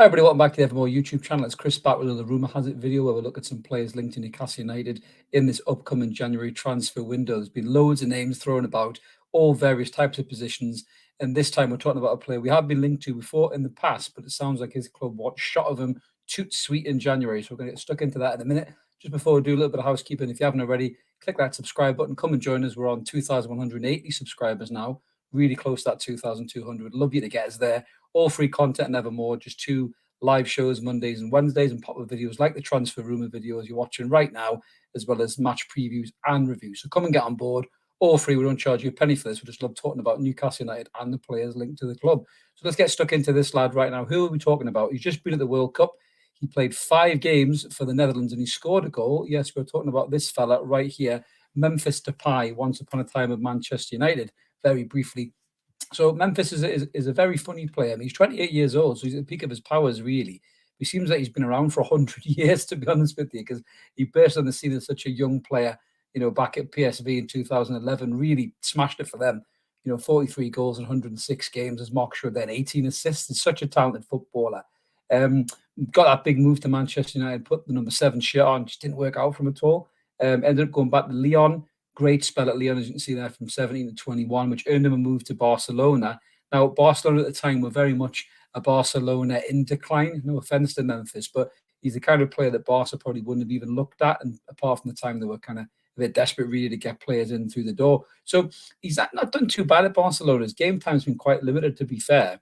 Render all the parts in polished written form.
everybody, welcome back to the Evermore YouTube channel. It's Chris back with another Rumour Has It video where we look at some players linked to Newcastle United in this upcoming January transfer window. There's been loads of names thrown about, all various types of positions, and this time we're talking about a player we have been linked to before in the past, but it sounds like his club want shot of him toot sweet in January, so we're going to get stuck into that in a minute. Just before we do a little bit of housekeeping, if you haven't already, click that subscribe button, come and join us. We're on 2,180 subscribers now, really close to that 2,200. Love you to get us there. All free content and Evermore, just 2 live shows Mondays and Wednesdays, and pop-up videos like the transfer rumour videos you're watching right now, as well as match previews and reviews. So come and get on board. All free. We don't charge you a penny for this. We just love talking about Newcastle United and the players linked to the club. So let's get stuck into this lad right now. Who are we talking about? He's just been at the World Cup. He played 5 games for the Netherlands and he scored a goal. Yes, we're talking about this fella right here, Memphis Depay, once upon a time of Manchester United, very briefly. So Memphis is a very funny player. I mean, he's 28 years old, so he's at the peak of his powers, really. He seems like he's been around for 100 years, to be honest with you, because he burst on the scene as such a young player, back at PSV in 2011, really smashed it for them. 43 goals in 106 games, as Mark showed then, 18 assists. He's such a talented footballer. Got that big move to Manchester United, put the number 7 shirt on, just didn't work out for him at all. Ended up going back to Lyon. Great spell at Lyon, as you can see there, from 17 to 21, which earned him a move to Barcelona. Now, Barcelona at the time were very much a Barcelona in decline. No offense to Memphis, but he's the kind of player that Barca probably wouldn't have even looked at. And apart from the time they were kind of a bit desperate, really, to get players in through the door. So he's not done too bad at Barcelona. His game time's been quite limited, to be fair.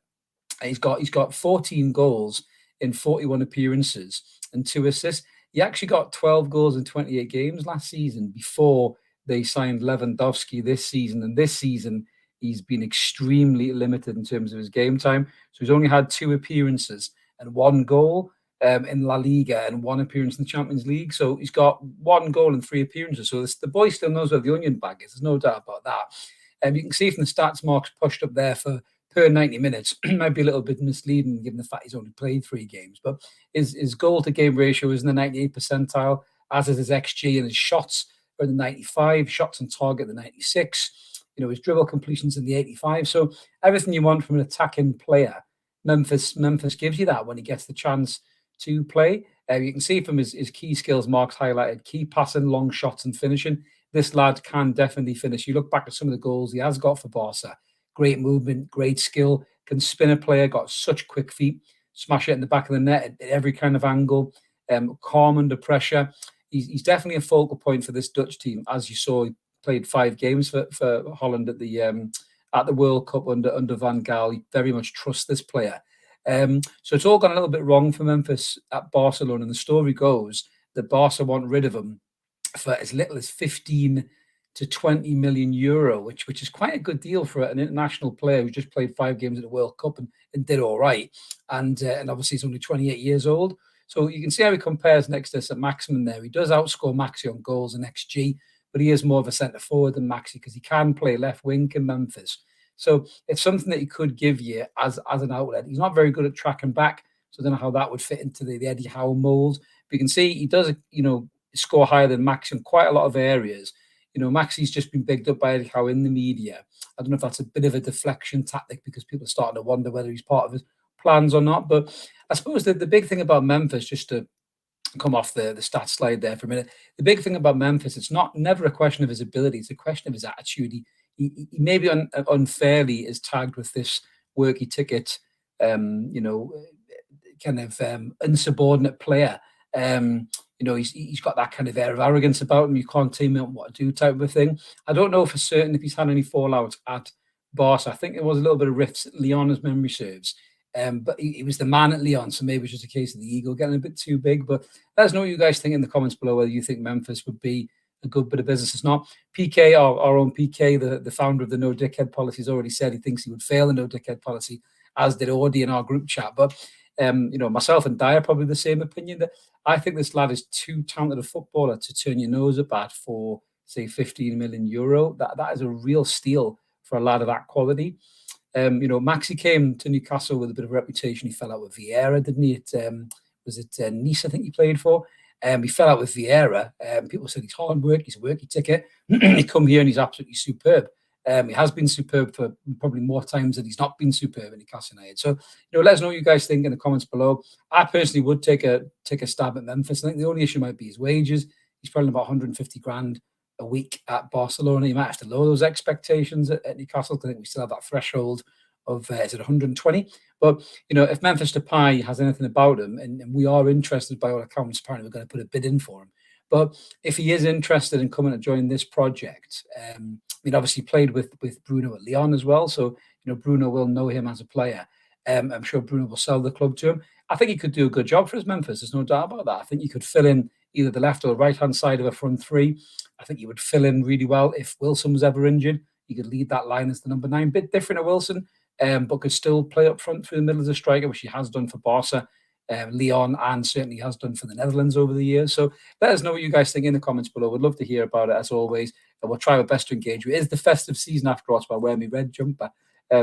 He's got 14 goals in 41 appearances and 2 assists. He actually got 12 goals in 28 games last season before they signed Lewandowski this season. And this season, he's been extremely limited in terms of his game time. So he's only had 2 appearances and 1 goal in La Liga and 1 appearance in the Champions League. So he's got 1 goal in 3 appearances. So the boy still knows where the onion bag is. There's no doubt about that. You can see from the stats marks pushed up there for per 90 minutes. Might be a little bit misleading given the fact he's only played 3 games. But his goal-to-game ratio is in the 98th percentile, as is his XG, and his shots are in the 95, shots on target the 96. His dribble completions in the 85. So everything you want from an attacking player, Memphis gives you that when he gets the chance to play. You can see from his key skills marks highlighted: key passing, long shots, and finishing. This lad can definitely finish. You look back at some of the goals he has got for Barca. Great movement, great skill, can spin a player, got such quick feet, smash it in the back of the net at every kind of angle, calm under pressure. He's definitely a focal point for this Dutch team. As you saw, he played 5 games for Holland at the World Cup under Van Gaal. He very much trusts this player. So it's all gone a little bit wrong for Memphis at Barcelona. And the story goes that Barca want rid of him for as little as 15 to 20 million euro, which is quite a good deal for an international player who just played 5 games at the World Cup and did all right. And obviously he's only 28 years old. So you can see how he compares next to us at Maximin there. He does outscore Maxi on goals and XG, but he is more of a centre forward than Maxi because he can play left wing in Memphis. So it's something that he could give you as an outlet. He's not very good at tracking back, so I don't know how that would fit into the Eddie Howe mould. But you can see he does, score higher than Maxi in quite a lot of areas. Maxi's just been bigged up by Eddie Howe in the media. I don't know if that's a bit of a deflection tactic because people are starting to wonder whether he's part of his plans or not. But I suppose the big thing about Memphis, just to come off the stats slide there for a minute, the big thing about Memphis, it's never a question of his ability, it's a question of his attitude. He maybe unfairly is tagged with this worky ticket, kind of insubordinate player. He's got that kind of air of arrogance about him. You can't tell him what to do type of thing. I don't know for certain if he's had any fallouts at Barca. I think there was a little bit of rifts at Lyon, as memory serves. But he was the man at Lyon, so maybe it's just a case of the ego getting a bit too big. But let us know what you guys think in the comments below, whether you think Memphis would be a good bit of business. It's not. PK, our own PK, the founder of the no dickhead policy, has already said he thinks he would fail the no dickhead policy, as did Audi in our group chat. But myself and Dyer probably the same opinion, that I think this lad is too talented a footballer to turn your nose up at for, say, 15 million euro. That is a real steal for a lad of that quality. Maxi came to Newcastle with a bit of a reputation. He fell out with Vieira, didn't he? Was it Nice, I think he played for? He fell out with Vieira. People said he's hard work, he's a worky ticket. He come here and he's absolutely superb. He has been superb for probably more times than he's not been superb in Newcastle United. So, let us know what you guys think in the comments below. I personally would take a stab at Memphis. I think the only issue might be his wages. He's probably about 150 grand a week at Barcelona. You might have to lower those expectations at Newcastle. I think we still have that threshold of is it 120? But if Memphis Depay has anything about him, and we are interested by all accounts, apparently we're going to put a bid in for him. But if he is interested in coming to join this project, obviously played with Bruno at Lyon as well, so Bruno will know him as a player. I'm sure Bruno will sell the club to him. I think he could do a good job for his Memphis. There's no doubt about that. I think he could fill in either the left or the right-hand side of a front three. I think he would fill in really well if Wilson was ever injured. He could lead that line as the number 9. Bit different to Wilson, but could still play up front through the middle as a striker, which he has done for Barca, Lyon, and certainly has done for the Netherlands over the years. So let us know what you guys think in the comments below. We'd love to hear about it, as always, and we'll try our best to engage you. It is the festive season after all, so I wear my red jumper.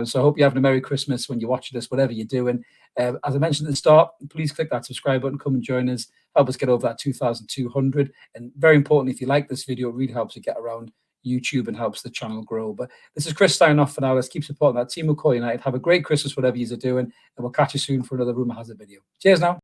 So I hope you're having a Merry Christmas when you're watching this, whatever you're doing. As I mentioned at the start, please click that subscribe button, come and join us, help us get over that 2,200. And very importantly, if you like this video, it really helps you get around YouTube and helps the channel grow. But this is Chris signing off for now. Let's keep supporting that team of Core United. Have a great Christmas, whatever you're doing, and we'll catch you soon for another Rumour Has It video. Cheers now.